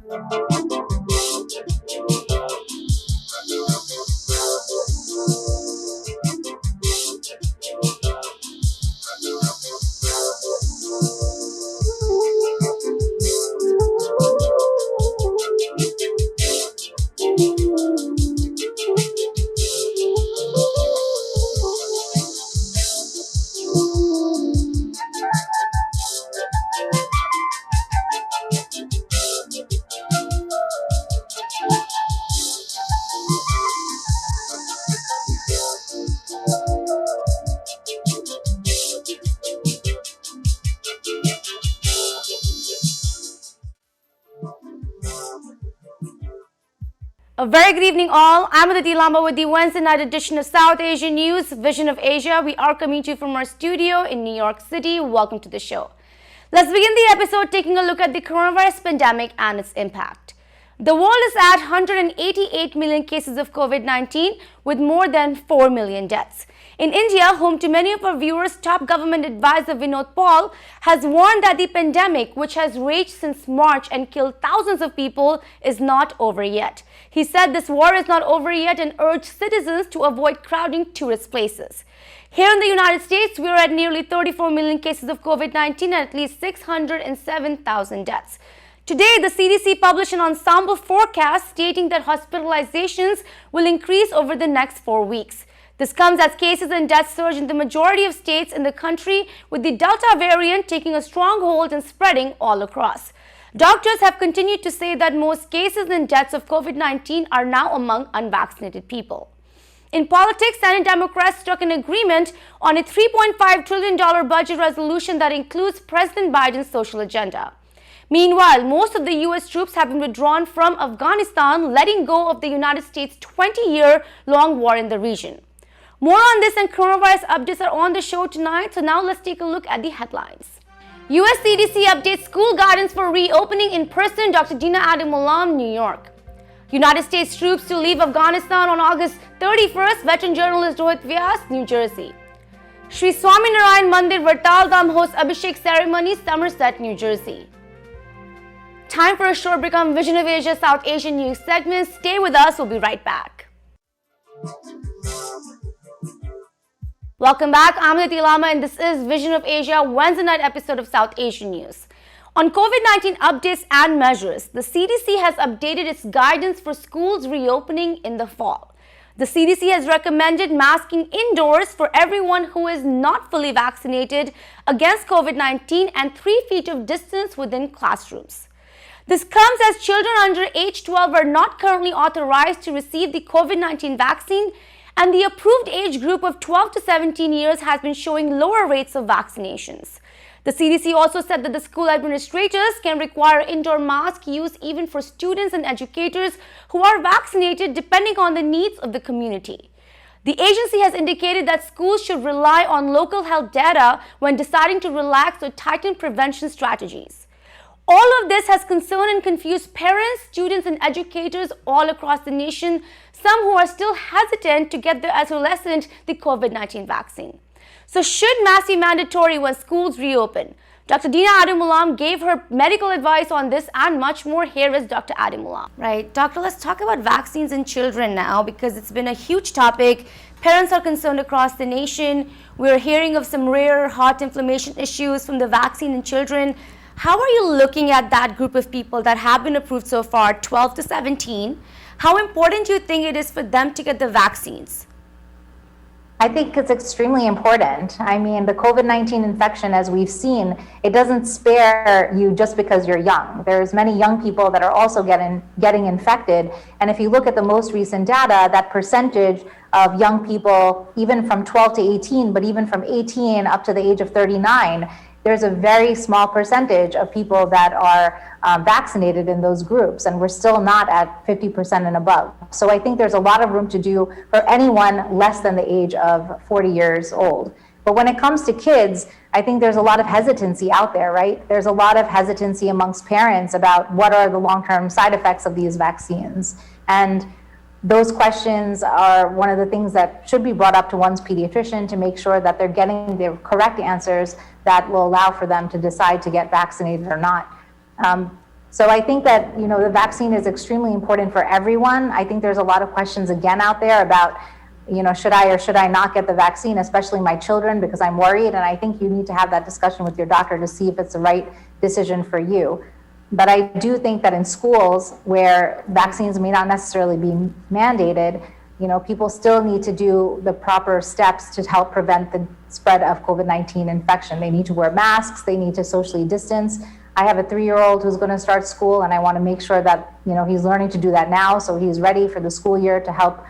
A very good evening all. I'm Aditi Lamba with the Wednesday night edition of South Asian News, Vision of Asia. We are coming to you from our studio in New York City. Welcome to the show. Let's begin the episode taking a look at the coronavirus pandemic and its impact. The world is at 188 million cases of COVID-19 with more than 4 million deaths. In India, home to many of our viewers, top government advisor Vinod Paul has warned that the pandemic, which has raged since March and killed thousands of people, is not over yet. He said this war is not over yet and urged citizens to avoid crowding tourist places. Here in the United States, we are at nearly 34 million cases of COVID-19 and at least 607,000 deaths. Today, the CDC published an ensemble forecast stating that hospitalizations will increase over the next 4 weeks. This comes as cases and deaths surge in the majority of states in the country, with the Delta variant taking a strong hold and spreading all across. Doctors have continued to say that most cases and deaths of COVID-19 are now among unvaccinated people. In politics, Senate Democrats struck an agreement on a $3.5 trillion budget resolution that includes President Biden's social agenda. Meanwhile, most of the U.S. troops have been withdrawn from Afghanistan, letting go of the United States' 20-year-long war in the region. More on this and coronavirus updates are on the show tonight, so now let's take a look at the headlines. US CDC updates school guidance for reopening in person, Dr. Dina Adamullah, New York. United States troops to leave Afghanistan on August 31st, veteran journalist Rohit Vyas, New Jersey. Sri Swaminarayan Mandir Vartal Dham hosts Abhishek ceremony, Somerset, New Jersey. Time for a short break on Vision of Asia South Asian News segment. Stay with us, we'll be right back. Welcome back, I'm Aditi Lama and this is Vision of Asia, Wednesday night episode of South Asian News. On COVID-19 updates and measures, the CDC has updated its guidance for schools reopening in the fall. The CDC has recommended masking indoors for everyone who is not fully vaccinated against COVID-19 and 3 feet of distance within classrooms. This comes as children under age 12 are not currently authorized to receive the COVID-19 vaccine, and the approved age group of 12 to 17 years has been showing lower rates of vaccinations. The CDC also said that the school administrators can require indoor mask use even for students and educators who are vaccinated depending on the needs of the community. The agency has indicated that schools should rely on local health data when deciding to relax or tighten prevention strategies. All of this has concerned and confused parents, students, and educators all across the nation, some who are still hesitant to get their adolescent the COVID-19 vaccine. So should masks be mandatory when schools reopen? Dr. Dina Adamullah gave her medical advice on this and much more. Here is Dr. Adamullah. Right, doctor, let's talk about vaccines in children now because it's been a huge topic. Parents are concerned across the nation. We're hearing of some rare heart inflammation issues from the vaccine in children. How are you looking at that group of people that have been approved so far, 12 to 17? How important do you think it is for them to get the vaccines? I think it's extremely important. I mean, the COVID-19 infection, as we've seen, it doesn't spare you just because you're young. There's many young people that are also getting infected. And if you look at the most recent data, that percentage of young people, even from 12 to 18, but even from 18 up to the age of 39, there's a very small percentage of people that are vaccinated in those groups, and we're still not at 50% and above. So I think there's a lot of room to do for anyone less than the age of 40 years old. But when it comes to kids, I think there's a lot of hesitancy out there, right? There's a lot of hesitancy amongst parents about what are the long-term side effects of these vaccines. And those questions are one of the things that should be brought up to one's pediatrician to make sure that they're getting the correct answers that will allow for them to decide to get vaccinated or not. So I think that, the vaccine is extremely important for everyone. I think there's a lot of questions again out there about, should I or should I not get the vaccine, especially my children, because I'm worried. And I think you need to have that discussion with your doctor to see if it's the right decision for you. But I do think that in schools where vaccines may not necessarily be mandated, people still need to do the proper steps to help prevent the spread of COVID-19 infection. They need to wear masks, they need to socially distance. I have a 3-year-old who's going to start school, and I want to make sure that, he's learning to do that now, so he's ready for the school year to help,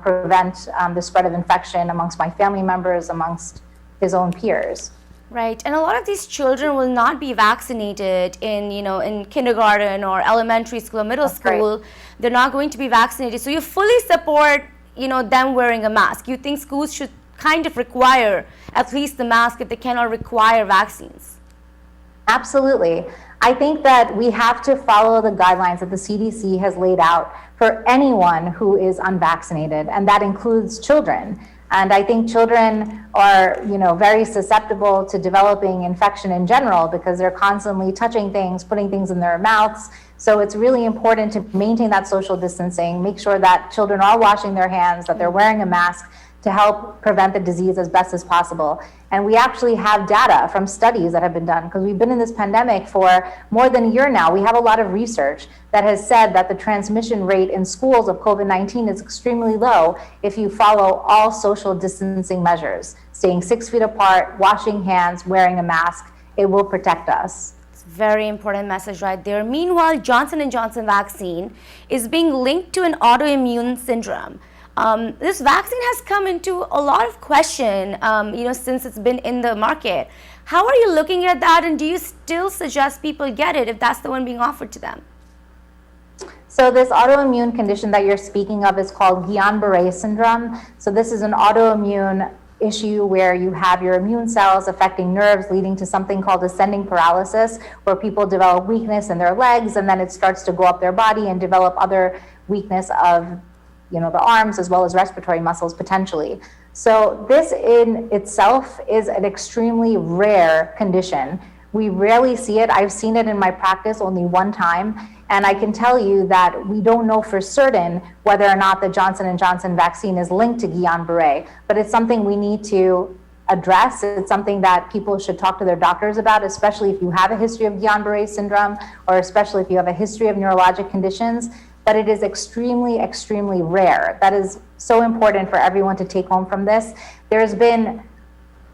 prevent the spread of infection amongst my family members, amongst his own peers. Right, and a lot of these children will not be vaccinated in kindergarten or elementary school or middle school. Right. They're not going to be vaccinated. So you fully support, them wearing a mask. You think schools should kind of require at least the mask if they cannot require vaccines? Absolutely. I think that we have to follow the guidelines that the CDC has laid out for anyone who is unvaccinated, and that includes children. And I think children are, very susceptible to developing infection in general because they're constantly touching things, putting things in their mouths. So it's really important to maintain that social distancing, make sure that children are washing their hands, that they're wearing a mask to help prevent the disease as best as possible. And we actually have data from studies that have been done, because we've been in this pandemic for more than a year now. We have a lot of research that has said that the transmission rate in schools of COVID-19 is extremely low if you follow all social distancing measures, staying 6 feet apart, washing hands, wearing a mask. It will protect us. Very important message right there. Meanwhile, Johnson & Johnson vaccine is being linked to an autoimmune syndrome. This vaccine has come into a lot of question, since it's been in the market. How are you looking at that, and do you still suggest people get it if that's the one being offered to them? So this autoimmune condition that you're speaking of is called Guillain-Barré syndrome. So this is an autoimmune issue where you have your immune cells affecting nerves, leading to something called ascending paralysis, where people develop weakness in their legs, and then it starts to go up their body and develop other weakness of the arms as well as respiratory muscles potentially. So this in itself is an extremely rare condition. We rarely see it. I've seen it in my practice only one time. And I can tell you that we don't know for certain whether or not the Johnson & Johnson vaccine is linked to Guillain-Barré, but it's something we need to address. It's something that people should talk to their doctors about, especially if you have a history of Guillain-Barré syndrome, or especially if you have a history of neurologic conditions. But it is extremely, extremely rare. That is so important for everyone to take home from this. There's been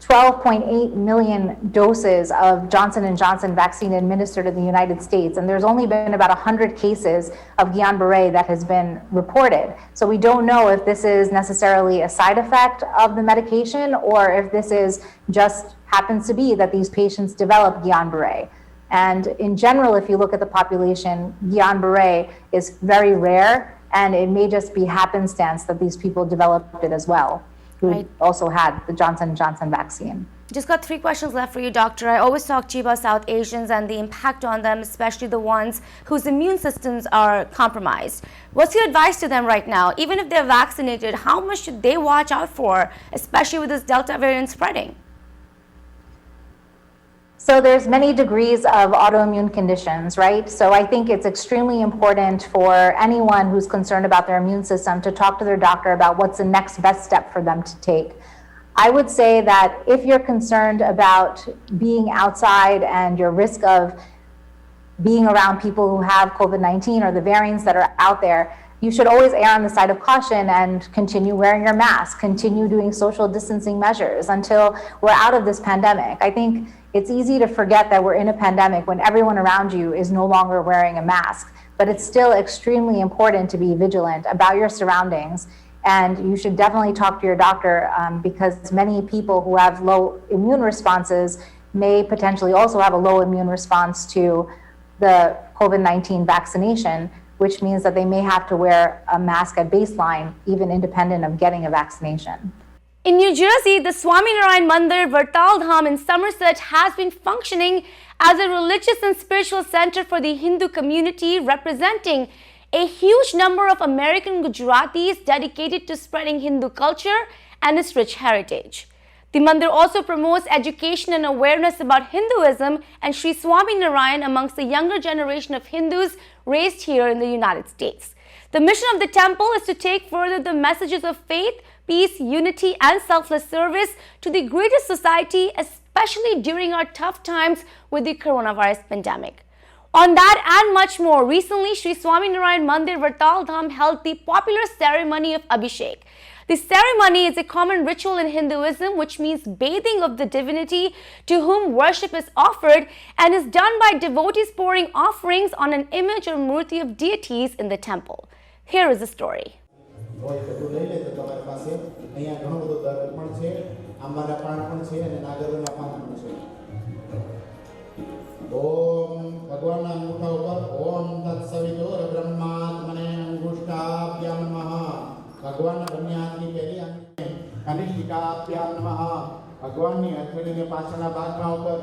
12.8 million doses of Johnson & Johnson vaccine administered in the United States, and there's only been about 100 cases of Guillain-Barré that has been reported. So we don't know if this is necessarily a side effect of the medication, or if this is just happens to be that these patients develop Guillain-Barré. And in general, if you look at the population, Guillain-Barré is very rare, and it may just be happenstance that these people developed it as well, who also had the Johnson & Johnson vaccine. Just got 3 questions left for you, doctor. I always talk to you about South Asians and the impact on them, especially the ones whose immune systems are compromised. What's your advice to them right now? Even if they're vaccinated, how much should they watch out for, especially with this Delta variant spreading? So there's many degrees of autoimmune conditions, right? So I think it's extremely important for anyone who's concerned about their immune system to talk to their doctor about what's the next best step for them to take. I would say that if you're concerned about being outside and your risk of being around people who have COVID-19 or the variants that are out there, you should always err on the side of caution and continue wearing your mask, continue doing social distancing measures until we're out of this pandemic. I think it's easy to forget that we're in a pandemic when everyone around you is no longer wearing a mask, but it's still extremely important to be vigilant about your surroundings. And you should definitely talk to your doctor because many people who have low immune responses may potentially also have a low immune response to the COVID-19 vaccination, which means that they may have to wear a mask at baseline, even independent of getting a vaccination. In New Jersey, the Swaminarayan Mandir Vartal Dham in Somerset has been functioning as a religious and spiritual center for the Hindu community, representing a huge number of American Gujaratis dedicated to spreading Hindu culture and its rich heritage. The mandir also promotes education and awareness about Hinduism and Sri Swaminarayan amongst the younger generation of Hindus raised here in the United States. The mission of the temple is to take further the messages of faith, peace, unity, and selfless service to the greater society, especially during our tough times with the coronavirus pandemic. On that and much more, recently Sri Swaminarayan Mandir Vartal Dham held the popular ceremony of Abhishek. The ceremony is a common ritual in Hinduism which means bathing of the divinity to whom worship is offered and is done by devotees pouring offerings on an image or murti of deities in the temple. Here is the story. ओम भगवान अंगूठा ऊपर ओम तत्सवितुर ब्रह्मात्मने अंगुष्ठाभ्यां नमः भगवान ब्रह्मात्मनी पहली अंगुठी कनिष्ठिकाभ्यां नमः भगवान ની હથેળીને પાછળના ભાગમાં ઉપર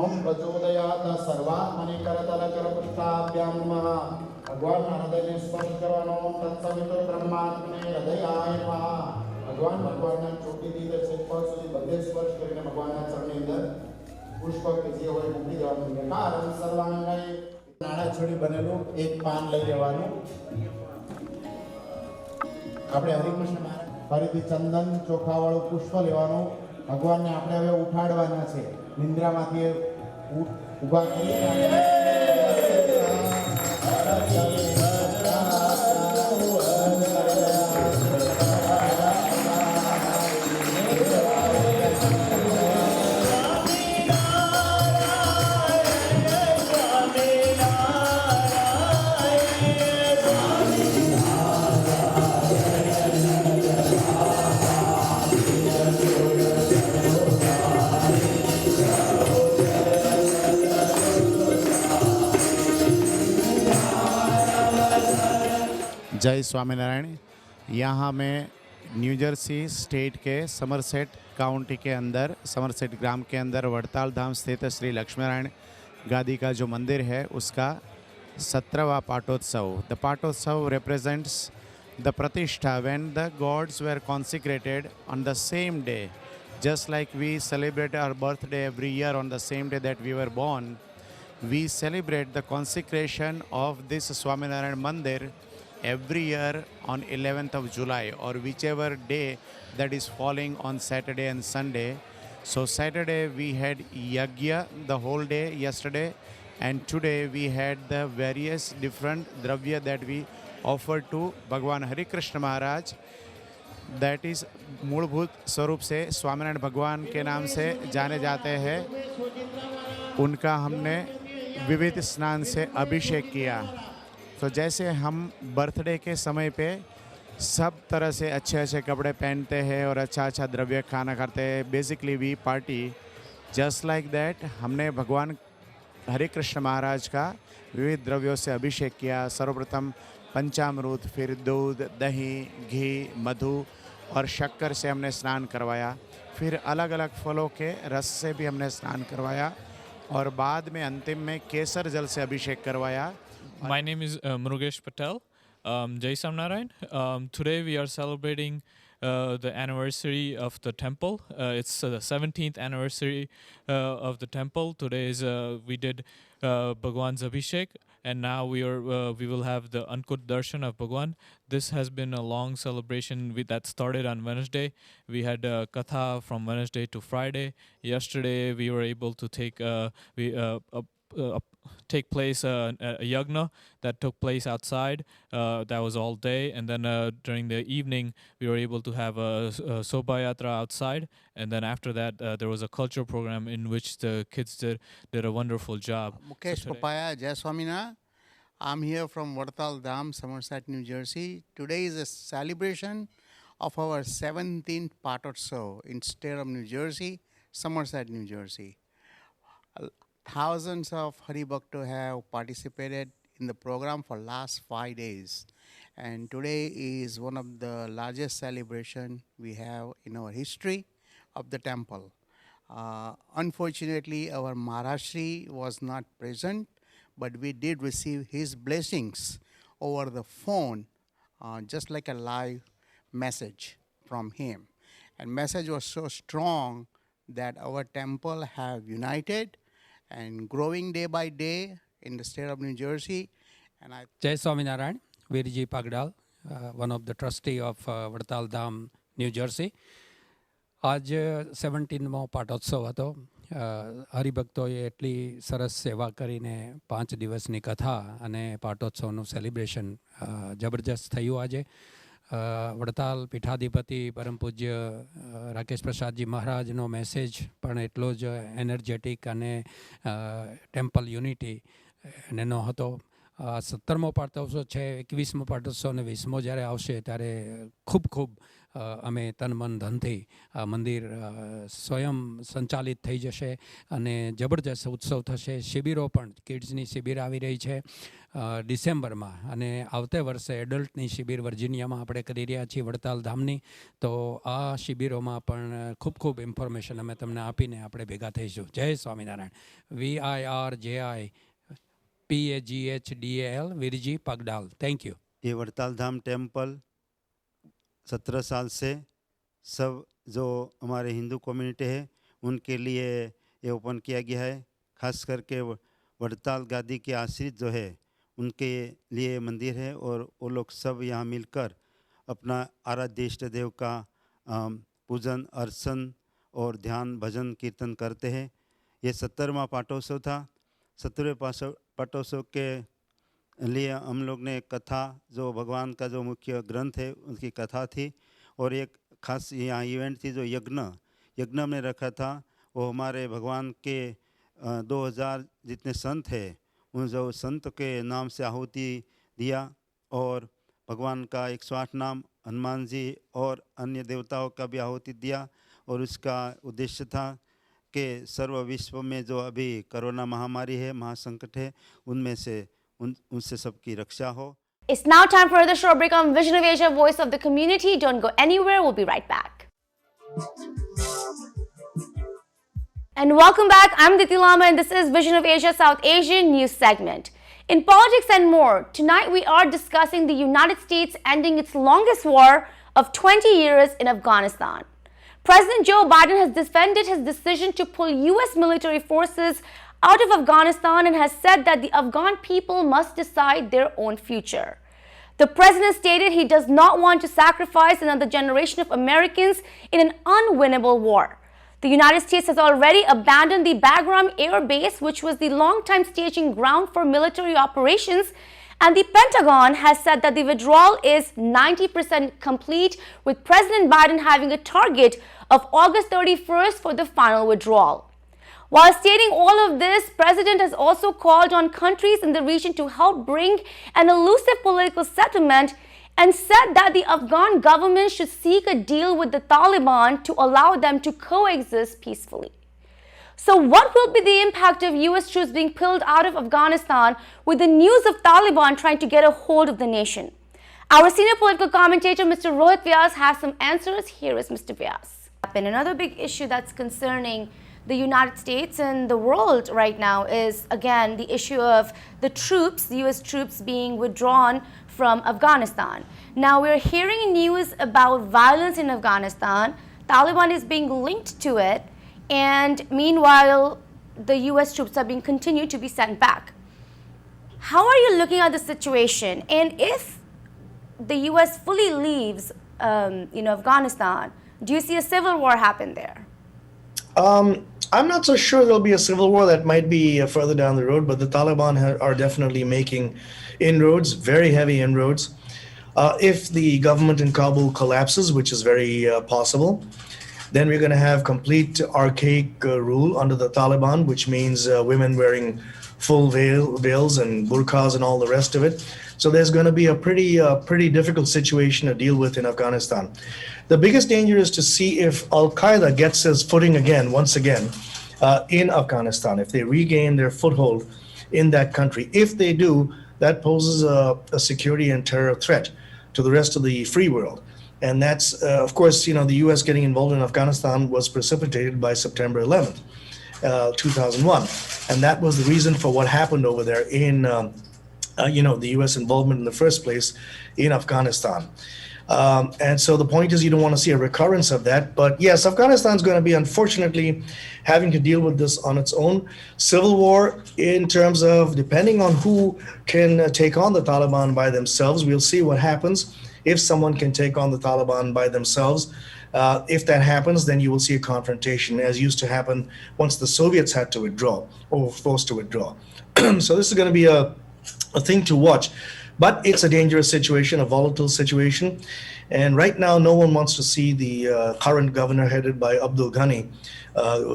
ओम प्रचोदयात सर्वात्मने करतल करपृष्ठाभ्यां नमः भगवानના હૃદયને સ્પર્શ કરવાનો ઓમ તત્સવિતુર બ્રહ્માત્મને હૃદયાય નમઃ ભગવાનના ચોટીથી શિખર સુધી બધે સ્પર્શ કરીને ભગવાનના ચરણની અંદર પુષ્પક જે હોય મૂકી દેવાનું કારણ સર્વાંગાય નાળા છોડી બનેલું એક પાન લઈ લેવાનું આપણે હરિકૃષ્ણ મહારાજ ફરીથી ચંદન ચોખાવાળું પુષ્પ લેવાનું ભગવાનને આપણે હવે ઉઠાડવાના છે નિંદ્રામાંથી ઊભા કરી जय स्वामीनारायण। यहाँ मैं न्यू जर्सी स्टेट के समरसेट काउंटी के अंदर समरसेट ग्राम के अंदर वड़ताल धाम स्थित श्री लक्ष्मीनारायण गादी का जो मंदिर है उसका 17वां पाटोत्सव। द पाटोत्सव रिप्रेजेंट्स द प्रतिष्ठा when the gods were consecrated on the same day, just like we celebrate our birthday every year on the same day that we were born. We celebrate the consecration of this Swaminarayan Mandir every year on 11th of July or whichever day that is falling on Saturday and Sunday. So Saturday we had Yagya the whole day yesterday, and today we had the various different dravya that we offered to Bhagwan Hari Krishna Maharaj. That is मूलभूत स्वरूप से स्वामीनारायण भगवान के नाम से जाने जाते हैं। उनका हमने विविध स्नान से अभिषेक किया। तो जैसे हम बर्थडे के समय पे सब तरह से अच्छे अच्छे कपड़े पहनते हैं और अच्छा अच्छा द्रव्य खाना खाते हैं, basically we party just like that. हमने भगवान हरे कृष्ण महाराज का विविध द्रव्यों से अभिषेक किया। सर्वप्रथम पंचामृत, फिर दूध, दही, घी, मधु और शक्कर से हमने स्नान करवाया। फिर अलग अलग फलों के रस से भी हमने स्नान करवाया और बाद में अंतिम में केसर जल से अभिषेक करवाया। My name is Murugesh Patel. Jai Samnarayan. Today we are celebrating the anniversary of the temple. It's the 17th anniversary of the temple. Today is we did Bhagwan's Abhishek, and now we will have the Ankut Darshan of Bhagwan. This has been a long celebration that started on Wednesday. We had Katha from Wednesday to Friday. Yesterday we were able to take place a yagna that took place outside. That was all day, and then during the evening we were able to have a Sobha outside, and then after that there was a culture program in which the kids did a wonderful job. Mukesh Papaya, Jai Swamina. I'm here from Vartal Dham, Somerset, New Jersey. Today is a celebration of our 17th Patotsav in state of New Jersey, Somerset, New Jersey. Thousands of Hari Bhakta have participated in the program for last 5 days. And today is one of the largest celebration we have in our history of the temple. Unfortunately, our Maharashri was not present, but we did receive his blessings over the phone, just like a live message from him. and message was so strong that our temple have united and growing day by day in the state of New Jersey. And I Jai Swaminarayan, Virji Pagdal, one of the trustee of Vadtal Dham new jersey. આજ 17મો પાટોત્સવ હતો. હરિભક્તોએ એટલી સરસ સેવા કરીને 5 દિવસની કથા અને પાટોત્સવનું celebration જબરજસ્ત થયું આજે. વડતાલ પીઠાધિપતિ પરમ પૂજ્ય રાકેશ પ્રસાદજી મહારાજનો મેસેજ પણ એટલો જ એનર્જેટિક અને ટેમ્પલ યુનિટી એનો હતો. 17મો પાટોત્સવ છે, 21મો પાટોત્સવ અને 20મો જ્યારે આવશે ત્યારે ખૂબ અમે તન મન ધનથી આ મંદિર સ્વયં સંચાલિત થઈ જશે અને જબરજસ્ત ઉત્સવ થશે. શિબિરો પણ, કિડ્સની શિબિર આવી રહી છે ડિસેમ્બરમાં અને આવતે વર્ષે એડલ્ટની શિબિર વર્જિનિયામાં આપણે કરી રહ્યા છીએ વડતાલ ધામની. તો આ શિબિરોમાં પણ ખૂબ ઇન્ફોર્મેશન અમે તમને આપીને આપણે ભેગા થઈશું. જય Swaminarayan. VIRJI PAGHDAL Virji Pagdal. Thank you. ये वड़ताल धाम टेम्पल 17 साल से सब जो हमारे हिंदू कम्युनिटी है उनके लिए ये ओपन किया गया है. खास करके वड़ताल गादी के आश्रित जो है उनके लिए मंदिर है और वो लोग सब यहाँ मिलकर अपना आराध्य इष्ट देव का पूजन अर्चन और ध्यान भजन कीर्तन करते हैं. ये 17वां पाटोत्सव था. 17वें पाटोत्सव के लिए हम लोग ने कथा, जो भगवान का जो मुख्य ग्रंथ है उसकी कथा थी और एक खास यहाँ इवेंट थी जो यज्ञ हमने रखा था. वो हमारे भगवान के 2000 जितने संत हैं उन जो संत के नाम से आहुति दिया और भगवान का 108 नाम, हनुमान जी और अन्य देवताओं का भी आहुति दिया. और उसका उद्देश्य था कि सर्व विश्व में जो अभी कोरोना महामारी है, महासंकट है, उनमें से उनसे सबकी रक्षा हो. It's now time for another short break on Vision of Asia, Voice of the Community. Don't go anywhere. We'll be right back. And welcome back. I'm Diti Lama and this is Vision of Asia, South Asian News segment. In politics and more, tonight we are discussing the United States ending its longest war of 20 years in Afghanistan. President Joe Biden has defended his decision to pull U.S. military forces out of Afghanistan and has said that the Afghan people must decide their own future. The president stated he does not want to sacrifice another generation of Americans in an unwinnable war. The United States has already abandoned the Bagram Air Base, which was the longtime staging ground for military operations, and the Pentagon has said that the withdrawal is 90% complete, with President Biden having a target of August 31st for the final withdrawal. While stating all of this, President has also called on countries in the region to help bring an elusive political settlement and said that the Afghan government should seek a deal with the Taliban to allow them to coexist peacefully. So what will be the impact of US troops being pulled out of Afghanistan with the news of Taliban trying to get a hold of the nation? Our senior political commentator, Mr. Rohit Vyas, has some answers. Here is Mr. Vyas. And another big issue that's concerning the United States and the world right now is, again, the issue of the troops, the US troops being withdrawn from Afghanistan. Now we're hearing news about violence in Afghanistan. Taliban is being linked to it, and meanwhile, the US troops are being continued to be sent back. How are you looking at the situation? And if the US fully leaves, Afghanistan, do you see a civil war happen there? I'm not so sure there'll be a civil war. That might be further down the road, but the Taliban are definitely making inroads, very heavy inroads. If the government in Kabul collapses, which is very possible, then we're going to have complete archaic rule under the Taliban, which means women wearing full veils and burqas and all the rest of it. So there's going to be a pretty difficult situation to deal with in Afghanistan. The biggest danger is to see if Al-Qaeda gets its footing once again, in Afghanistan, if they regain their foothold in that country. If they do, that poses a security and terror threat to the rest of the free world. And that's, of course, the U.S. getting involved in Afghanistan was precipitated by September 11th, 2001. And that was the reason for what happened over there in, the U.S. involvement in the first place in Afghanistan. And so the point is, you don't want to see a recurrence of that. But yes, Afghanistan's going to be, unfortunately, having to deal with this on its own. Civil war, in terms of depending on who can take on the Taliban by themselves, we'll see what happens if someone can take on the Taliban by themselves. If that happens, then you will see a confrontation, as used to happen once the Soviets had to withdraw or were forced to withdraw. So this is going to be a thing to watch. But it's a dangerous situation, a volatile situation. And right now, no one wants to see the current governor headed by Abdul Ghani,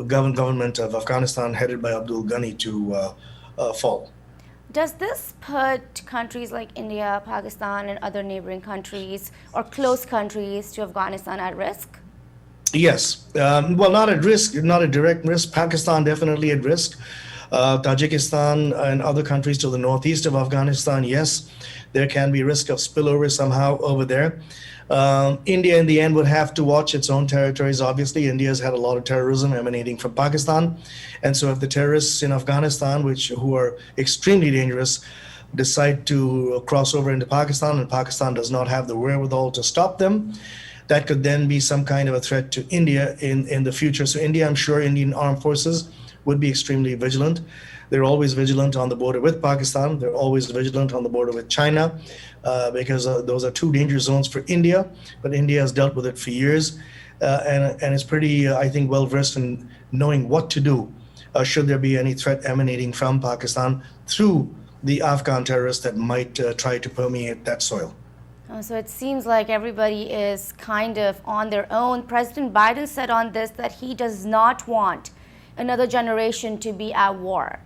government of Afghanistan headed by Abdul Ghani to fall. Does this put countries like India, Pakistan, and other neighboring countries or close countries to Afghanistan at risk? Yes. Well, not at risk, not a direct risk. Pakistan definitely at risk. Tajikistan and other countries to the northeast of Afghanistan, yes, there can be risk of spillover somehow over there. India, in the end, would have to watch its own territories. Obviously, India has had a lot of terrorism emanating from Pakistan. And so if the terrorists in Afghanistan, who are extremely dangerous, decide to cross over into Pakistan, and Pakistan does not have the wherewithal to stop them, that could then be some kind of a threat to India in the future. So India, I'm sure Indian armed forces would be extremely vigilant. They're always vigilant on the border with Pakistan. They're always vigilant on the border with China, because those are two danger zones for India. But India has dealt with it for years, and is pretty, I think, well versed in knowing what to do should there be any threat emanating from Pakistan through the Afghan terrorists that might try to permeate that soil. So it seems like everybody is kind of on their own. President Biden said on this that he does not want another generation to be at war.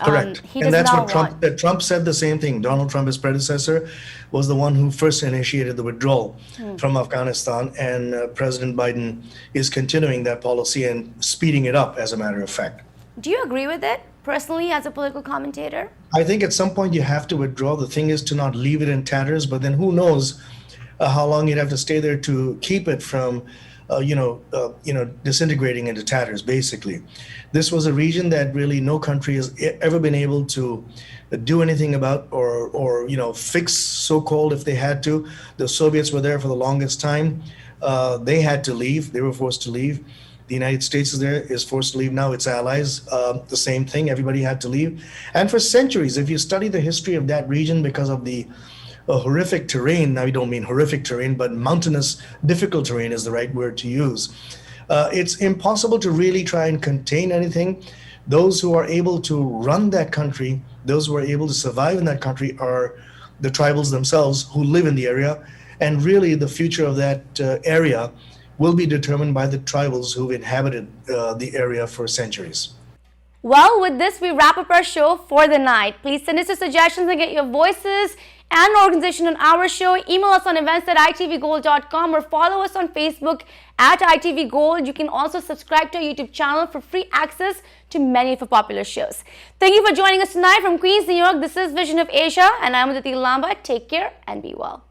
Correct. He And does that's not what Trump want. said. Trump said the same thing. Donald Trump, his predecessor, was the one who first initiated the withdrawal from Afghanistan. And President Biden is continuing that policy and speeding it up, as a matter of fact. Do you agree with it personally as a political commentator? I think at some point you have to withdraw. The thing is to not leave it in tatters, but then who knows how long you'd have to stay there to keep it from disintegrating into tatters, basically. This was a region that really no country has ever been able to do anything about or fix, so-called, if they had to. The Soviets were there for the longest time. They had to leave. They were forced to leave. The United States is forced to leave now. Its allies, the same thing. Everybody had to leave. And for centuries, if you study the history of that region, because of the horrific terrain, now we don't mean horrific terrain, but mountainous, difficult terrain is the right word to use. It's impossible to really try and contain anything. Those who are able to run that country, those who are able to survive in that country, are the tribals themselves who live in the area. And really the future of that area will be determined by the tribals who've inhabited the area for centuries. Well, with this, we wrap up our show for the night. Please send us your suggestions and get your voices and organization on our show. Email us on events@itvgold.com or follow us on Facebook @itvgold. You can also subscribe to our YouTube channel for free access to many of our popular shows. Thank you for joining us tonight from Queens, New York. This is Vision of Asia, and I'm Aditi Lamba. Take care and be well.